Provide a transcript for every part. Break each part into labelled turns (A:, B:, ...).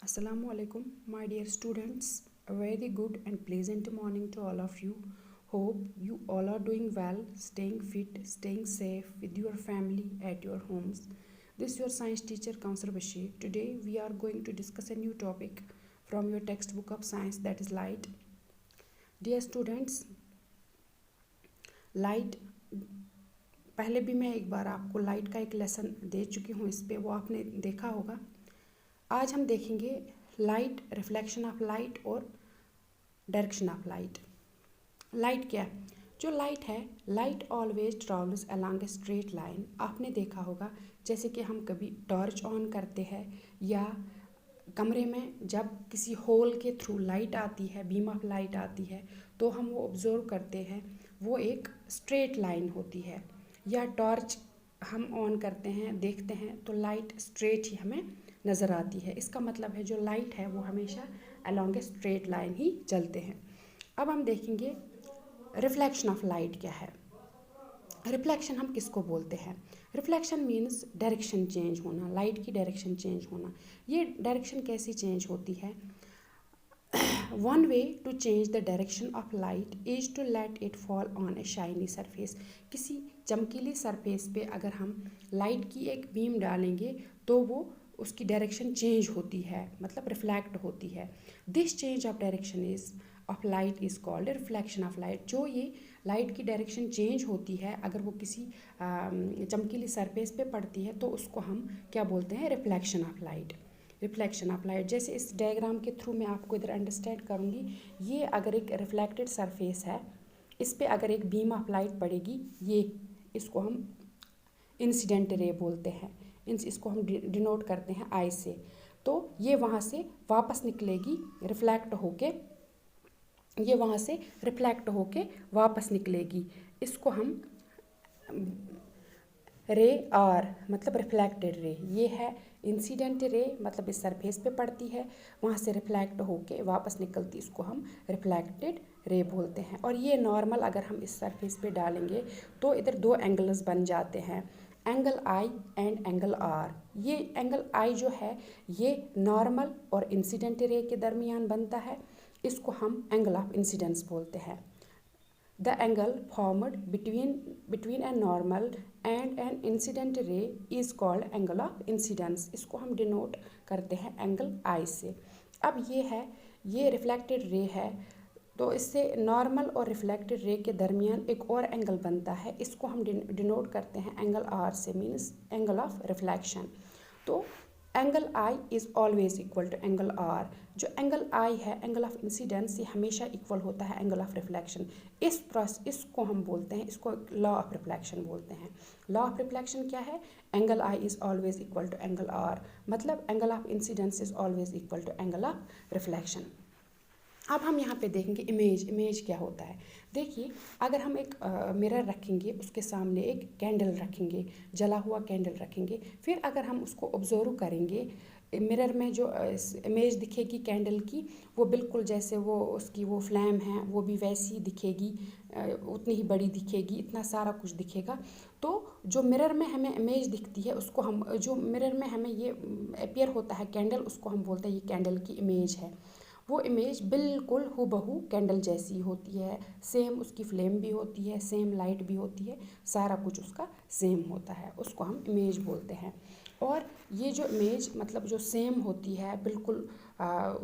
A: Assalamu alaikum, my dear students. A very good and pleasant morning to all of you. Hope you all are doing well, staying fit, staying safe with your family at your homes. This is your science teacher, Counselor Bashir. Today we are going to discuss a new topic from your textbook of science, that is light. Dear students, light पहले भी मैं एक बार आपको light का एक lesson दे चुकी हूँ, इस पे वो आपने देखा होगा। आज हम देखेंगे लाइट, रिफ्लेक्शन ऑफ लाइट और डायरेक्शन ऑफ लाइट। लाइट क्या है? जो लाइट है, light always travels along a straight line. आपने देखा होगा जैसे कि हम कभी टॉर्च ऑन करते हैं या कमरे में जब किसी होल के थ्रू लाइट आती है, बीम ऑफ लाइट आती है, तो हम वो ऑब्जर्व करते हैं, वो एक स्ट्रेट लाइन होती है। या टॉर्च हम ऑन करते हैं, देखते हैं तो लाइट स्ट्रेट ही हमें नज़र आती है। इसका मतलब है जो लाइट है वो हमेशा अलोंग ए स्ट्रेट लाइन ही चलते हैं। अब हम देखेंगे रिफ्लेक्शन ऑफ लाइट क्या है। रिफ्लेक्शन हम किसको बोलते हैं? रिफ्लेक्शन मीन्स डायरेक्शन चेंज होना, लाइट की डायरेक्शन चेंज होना। ये डायरेक्शन कैसे चेंज होती है? One way to change the direction of light is to let it fall on a shiny surface. किसी चमकीली सरफेस पे अगर हम लाइट की एक बीम डालेंगे तो वो उसकी डायरेक्शन चेंज होती है, मतलब रिफ्लेक्ट होती है। This change of direction is of light is called reflection of light. जो ये लाइट की डायरेक्शन चेंज होती है अगर वो किसी चमकीली सरफेस पे पड़ती है तो उसको हम क्या बोलते हैं? Reflection of light. Reflection of light जैसे इस डायग्राम के थ्रू मैं आपको इधर अंडरस्टैंड करूँगी। ये अगर एक रिफ्लेक्टेड सरफेस है, इस पे अगर एक बीम ऑफ लाइट पड़ेगी, ये इसको हम इंसिडेंट रे बोलते हैं। इसको हम डिनोट करते हैं आई से। तो ये वहाँ से वापस निकलेगी रिफ्लेक्ट होके, ये वहाँ से रिफ्लेक्ट होके वापस निकलेगी। इसको हम रे आर मतलब रिफ्लेक्टेड रे, ये है इंसिडेंट रे, मतलब इस सरफेस पे पड़ती है, वहाँ से रिफ्लेक्ट होके वापस निकलती, इसको हम रिफ्लेक्टेड रे बोलते हैं। और ये नॉर्मल अगर हम इस सरफेस पे डालेंगे तो इधर दो एंगल्स बन जाते हैं, angle I and angle R. ये एंगल आई जो है ये नॉर्मल और इंसिडेंट रे के दरमियान बनता है, इसको हम एंगल ऑफ इंसिडेंस बोलते हैं। The angle formed between a normal and an incident ray is called angle of incidence। इसको हम डिनोट करते हैं एंगल आई से। अब ये है, ये रिफ्लेक्टेड रे है, तो इससे नॉर्मल और रिफ्लेक्टेड रे के दरमियान एक और एंगल बनता है, इसको हम डिनोट करते हैं एंगल आर से, मीन्स एंगल ऑफ रिफ्लेक्शन। तो angle I is always equal to angle R. जो एंगल आई है, एंगल ऑफ इंसिडेंस, ये हमेशा इक्वल होता है एंगल ऑफ रिफ्लेक्शन। इसको हम बोलते हैं, इसको लॉ ऑफ रिफ्लेक्शन बोलते हैं। लॉ ऑफ रिफ्लेक्शन क्या है? Angle I is always equal to angle R, मतलब angle of incidence is always equal to angle of reflection. अब हम यहाँ पे देखेंगे इमेज क्या होता है। देखिए, अगर हम एक मिरर रखेंगे, उसके सामने एक कैंडल रखेंगे, जला हुआ कैंडल रखेंगे, फिर अगर हम उसको ऑब्जर्व करेंगे, मिरर में जो इमेज दिखेगी कैंडल की, वो बिल्कुल जैसे वो उसकी वो फ्लैम है वो भी वैसी दिखेगी, उतनी ही बड़ी दिखेगी, इतना सारा कुछ दिखेगा। तो जो मिरर में हमें इमेज दिखती है उसको हम, जो मिरर में हमें ये अपीयर होता है कैंडल, उसको हम बोलते हैं ये कैंडल की इमेज है। वो इमेज बिल्कुल हूबहू कैंडल जैसी होती है, सेम उसकी फ्लेम भी होती है, सेम लाइट भी होती है, सारा कुछ उसका सेम होता है, उसको हम इमेज बोलते हैं। और ये जो इमेज मतलब जो सेम होती है, बिल्कुल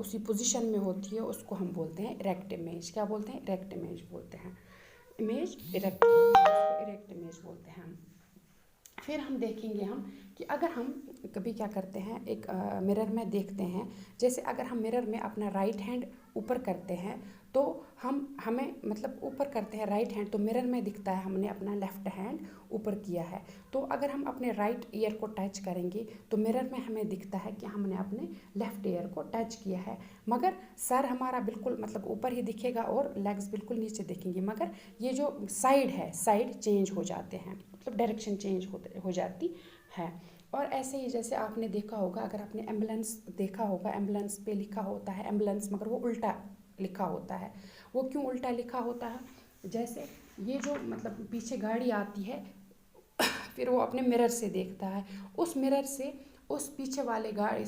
A: उसी पोजीशन में होती है, उसको हम बोलते हैं इरेक्ट इमेज। क्या बोलते हैं? इरेक्ट इमेज बोलते हैं। इमेज इरेक्ट होती है, उसको इरेक्ट इमेज बोलते हैं हम। फिर हम देखेंगे कि अगर हम कभी क्या करते हैं, एक मिरर में देखते हैं, जैसे अगर हम मिरर में अपना राइट हैंड ऊपर करते हैं तो हमें मतलब ऊपर करते हैं राइट हैंड, तो मिरर में दिखता है हमने अपना लेफ़्ट हैंड ऊपर किया है। तो अगर हम अपने राइट ईयर को टच करेंगे तो मिरर में हमें दिखता है कि हमने अपने लेफ़्ट ईयर को टच किया है, मगर सर हमारा बिल्कुल मतलब ऊपर ही दिखेगा और लेग्स बिल्कुल नीचे दिखेंगे, मगर ये जो साइड है, साइड चेंज हो जाते हैं, मतलब डायरेक्शन चेंज हो जाती है। और ऐसे ही जैसे आपने देखा होगा, अगर आपने एम्बुलेंस देखा होगा, एम्बुलेंस पे लिखा होता है एम्बुलेंस, मगर वो उल्टा लिखा होता है। वो क्यों उल्टा लिखा होता है? जैसे ये जो मतलब पीछे गाड़ी आती है, फिर वो अपने मिरर से देखता है, उस मिरर से उस पीछे वाले गाड़ी,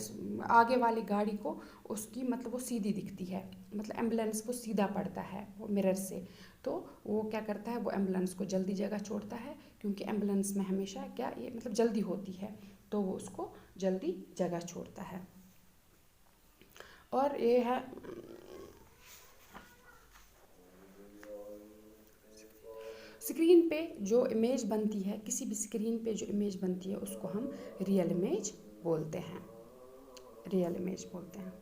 A: आगे वाली गाड़ी को उसकी मतलब वो सीधी दिखती है, मतलब एम्बुलेंस को सीधा पड़ता है वो मिरर से। तो वो क्या करता है, वो एम्बुलेंस को जल्दी जगह छोड़ता है, क्योंकि एम्बुलेंस में हमेशा क्या ये मतलब जल्दी होती है, तो वो उसको जल्दी जगह छोड़ता है। और ये है स्क्रीन पे जो इमेज बनती है, किसी भी स्क्रीन पे जो इमेज बनती है उसको हम रियल इमेज बोलते हैं, रियल इमेज बोलते हैं।